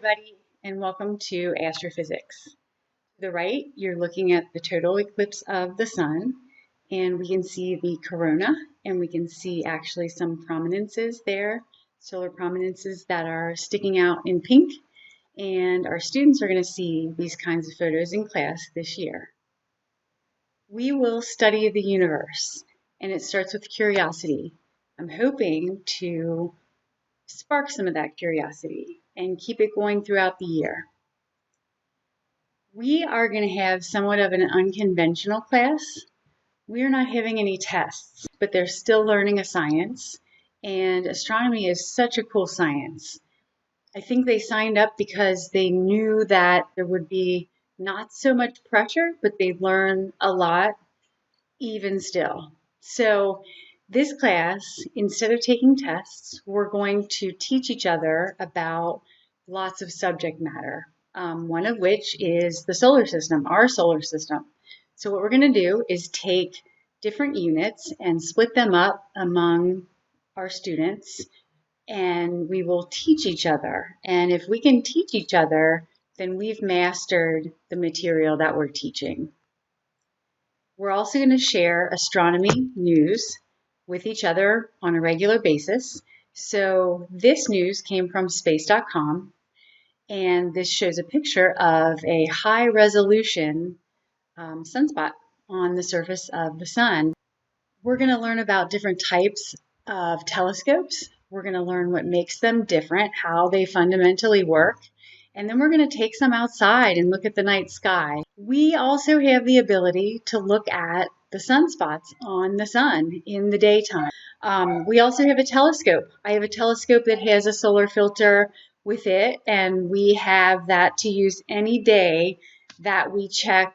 everybody, and welcome to Astrophysics. To the right, you're looking at the total eclipse of the sun, and we can see the corona, and we can see actually some prominences there, solar prominences that are sticking out in pink, and our students are going to see these kinds of photos in class this year. We will study the universe, and it starts with curiosity. I'm hoping to spark some of that curiosity and keep it going throughout the year. We are going to have somewhat of an unconventional class. We're not having any tests, but they're still learning a science, and astronomy is such a cool science. I think they signed up because they knew that there would be not so much pressure, but they'd learn a lot even still. So this class, instead of taking tests, we're going to teach each other about lots of subject matter, one of which is the solar system, our solar system. So what we're going to do is take different units and split them up among our students, and we will teach each other. And if we can teach each other, then we've mastered the material that we're teaching. We're also going to share astronomy news with each other on a regular basis. So this news came from space.com, and this shows a picture of a high resolution sunspot on the surface of the sun. We're going to learn about different types of telescopes. We're going to learn what makes them different, how they fundamentally work. And then we're going to take some outside and look at the night sky. We also have the ability to look at the sunspots on the sun in the daytime. We also have a telescope. I have a telescope that has a solar filter with it, and we have that to use any day that we check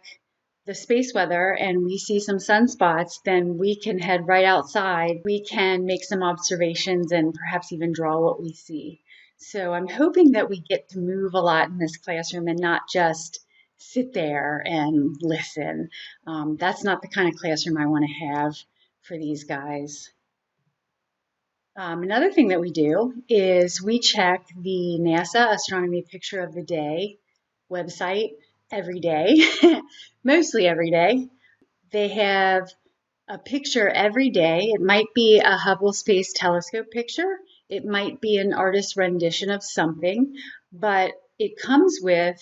the space weather and we see some sunspots. Then we can head right outside. We can make some observations and perhaps even draw what we see. So I'm hoping that we get to move a lot in this classroom and not just sit there and listen. That's not the kind of classroom I want to have for these guys. Another thing that we do is we check the NASA Astronomy Picture of the Day website every day, mostly every day. They have a picture every day. It might be a Hubble Space Telescope picture. It might be an artist's rendition of something, but it comes with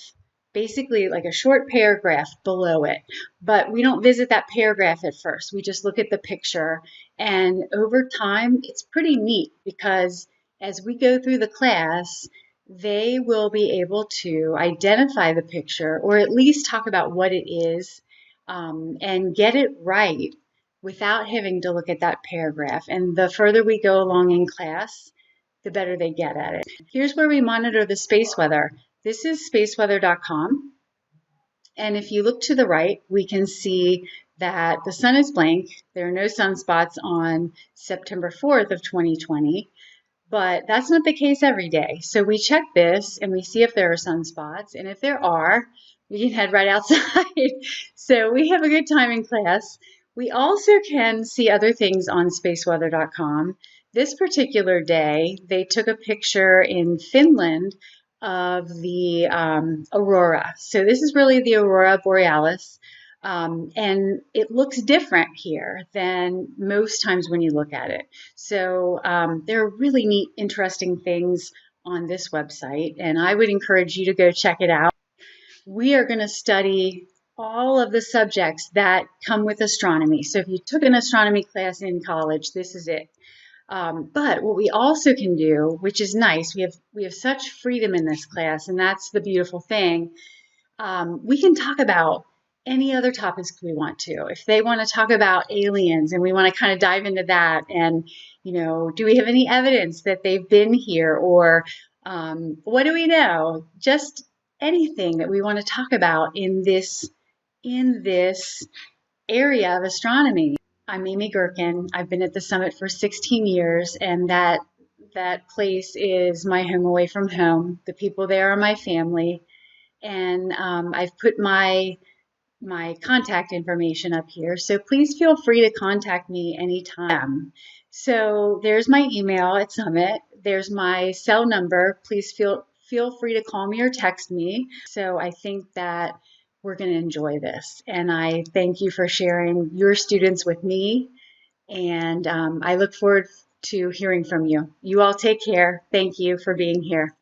basically like a short paragraph below it. But we don't visit that paragraph at first. We just look at the picture. And over time, it's pretty neat because as we go through the class, they will be able to identify the picture or at least talk about what it is and get it right without having to look at that paragraph. And the further we go along in class, the better they get at it. Here's where we monitor the space weather. This is spaceweather.com. And if you look to the right, we can see that the sun is blank. There are no sunspots on September 4th of 2020, but that's not the case every day. So we check this and we see if there are sunspots. And if there are, we can head right outside. So we have a good time in class. We also can see other things on spaceweather.com. This particular day, they took a picture in Finland of the aurora. So this is really the aurora borealis, and it looks different here than most times when you look at it. So there are really neat, interesting things on this website, and I would encourage you to go check it out. We are going to study all of the subjects that come with astronomy. So if you took an astronomy class in college, this is it. But what we also can do, which is nice, we have such freedom in this class, and that's the beautiful thing. We can talk about any other topics we want to. If they want to talk about aliens and we want to kind of dive into that, and do we have any evidence that they've been here, or what do we know? Just anything that we want to talk about in this area of astronomy. I'm Amy Gherkin. I've been at the summit for 16 years, and that place is my home away from home. The people there are my family, and I've put my contact information up here, so please feel free to contact me anytime. So there's my email at Summit. There's my cell number. Please feel feel free to call me or text me. So I think that we're going to enjoy this. And I thank you for sharing your students with me. And I look forward to hearing from you. You all take care. Thank you for being here.